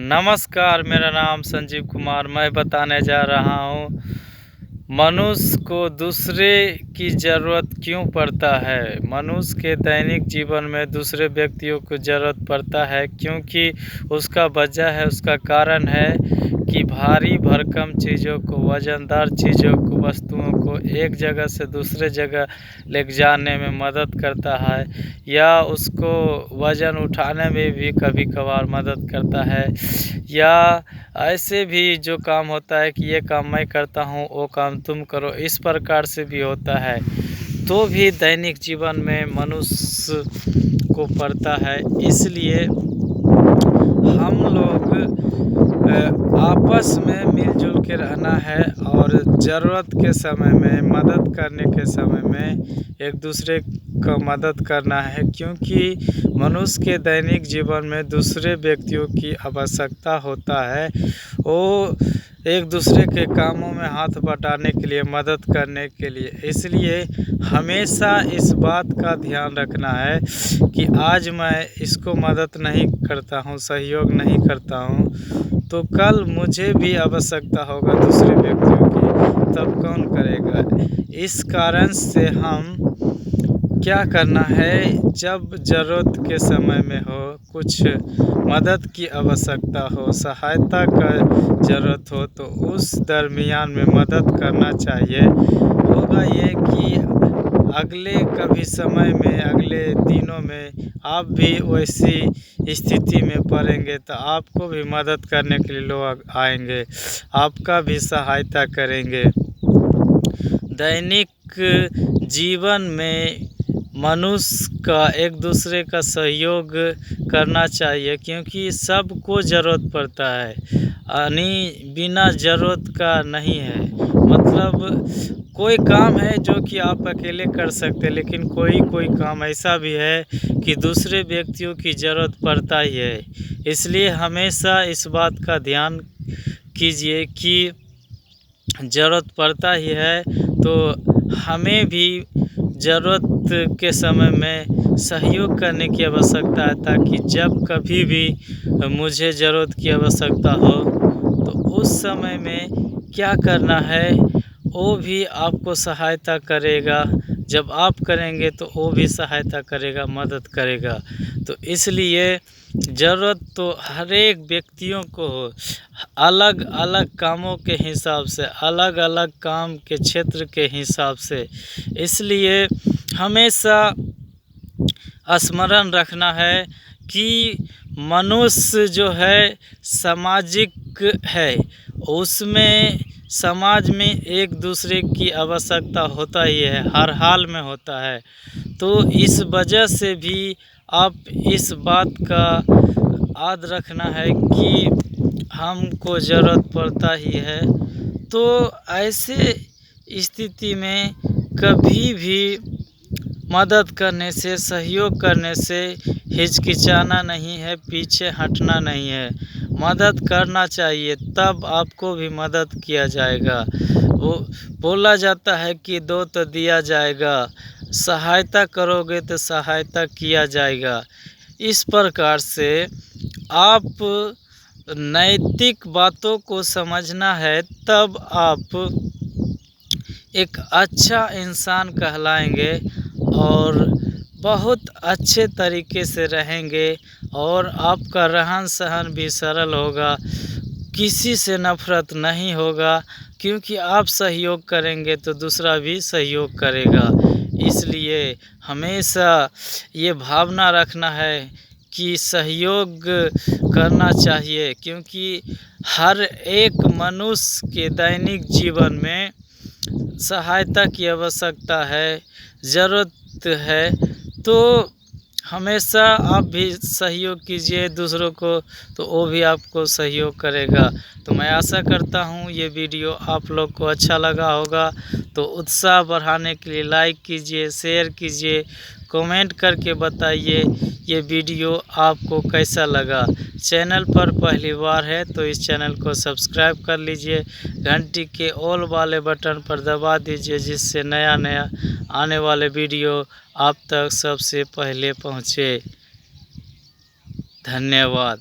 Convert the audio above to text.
नमस्कार, मेरा नाम संजीव कुमार। मैं बताने जा रहा हूँ, मनुष्य को दूसरे की ज़रूरत क्यों पड़ता है। मनुष्य के दैनिक जीवन में दूसरे व्यक्तियों को ज़रूरत पड़ता है क्योंकि उसका वजह है, उसका कारण है कि भारी भरकम चीज़ों को, वज़नदार चीज़ों को, वस्तुओं को एक जगह से दूसरे जगह ले जाने में मदद करता है या उसको वज़न उठाने में भी कभी-कभार मदद करता है, या ऐसे भी जो काम होता है कि ये काम मैं करता हूँ, वो काम तुम करो, इस प्रकार से भी होता है। तो भी दैनिक जीवन में मनुष्य को पड़ता है, इसलिए हम लोग आपस में मिलजुल के रहना है और ज़रूरत के समय में, मदद करने के समय में एक दूसरे का मदद करना है, क्योंकि मनुष्य के दैनिक जीवन में दूसरे व्यक्तियों की आवश्यकता होता है। वो एक दूसरे के कामों में हाथ बटाने के लिए, मदद करने के लिए, इसलिए हमेशा इस बात का ध्यान रखना है कि आज मैं इसको मदद नहीं करता हूँ, सहयोग नहीं करता हूँ, तो कल मुझे भी आवश्यकता होगा दूसरे व्यक्तियों की, तब कौन करेगा। इस कारण से हम क्या करना है, जब ज़रूरत के समय में हो, कुछ मदद की आवश्यकता हो, सहायता का ज़रूरत हो, तो उस दरमियान में मदद करना चाहिए। होगा ये कि अगले कभी समय में, अगले दिनों में आप भी वैसी स्थिति में पड़ेंगे तो आपको भी मदद करने के लिए लोग आएंगे, आपका भी सहायता करेंगे। दैनिक जीवन में मनुष्य का एक दूसरे का सहयोग करना चाहिए, क्योंकि सबको ज़रूरत पड़ता है, यानी बिना ज़रूरत का नहीं है। मतलब कोई काम है जो कि आप अकेले कर सकते हैं, लेकिन कोई काम ऐसा भी है कि दूसरे व्यक्तियों की ज़रूरत पड़ता ही है। इसलिए हमेशा इस बात का ध्यान कीजिए कि ज़रूरत पड़ता ही है, तो हमें भी ज़रूरत के समय में सहयोग करने की आवश्यकता है, ताकि जब कभी भी मुझे ज़रूरत की आवश्यकता हो तो उस समय में क्या करना है, वो भी आपको सहायता करेगा। जब आप करेंगे तो वो भी सहायता करेगा, मदद करेगा। तो इसलिए ज़रूरत तो हर एक व्यक्तियों को हो, अलग अलग कामों के हिसाब से, अलग अलग काम के क्षेत्र के हिसाब से। इसलिए हमेशा स्मरण रखना है कि मनुष्य जो है सामाजिक है, उसमें समाज में एक दूसरे की आवश्यकता होता ही है, हर हाल में होता है। तो इस वजह से भी आप इस बात का याद रखना है कि हमको ज़रूरत पड़ता ही है। तो ऐसे स्थिति में कभी भी मदद करने से, सहयोग करने से हिचकिचाना नहीं है, पीछे हटना नहीं है, मदद करना चाहिए, तब आपको भी मदद किया जाएगा। वो बोला जाता है कि दो तो दिया जाएगा, सहायता करोगे तो सहायता किया जाएगा। इस प्रकार से आप नैतिक बातों को समझना है, तब आप एक अच्छा इंसान कहलाएंगे और बहुत अच्छे तरीके से रहेंगे, और आपका रहन सहन भी सरल होगा, किसी से नफ़रत नहीं होगा, क्योंकि आप सहयोग करेंगे तो दूसरा भी सहयोग करेगा। इसलिए हमेशा ये भावना रखना है कि सहयोग करना चाहिए, क्योंकि हर एक मनुष्य के दैनिक जीवन में सहायता की आवश्यकता है, ज़रूरत है। तो हमेशा आप भी सहयोग कीजिए दूसरों को, तो वो भी आपको सहयोग करेगा। तो मैं आशा करता हूँ ये वीडियो आप लोग को अच्छा लगा होगा। तो उत्साह बढ़ाने के लिए लाइक कीजिए, शेयर कीजिए, कमेंट करके बताइए ये वीडियो आपको कैसा लगा। चैनल पर पहली बार है तो इस चैनल को सब्सक्राइब कर लीजिए, घंटी के ऑल वाले बटन पर दबा दीजिए, जिससे नया आने वाले वीडियो आप तक सबसे पहले पहुँचे। धन्यवाद।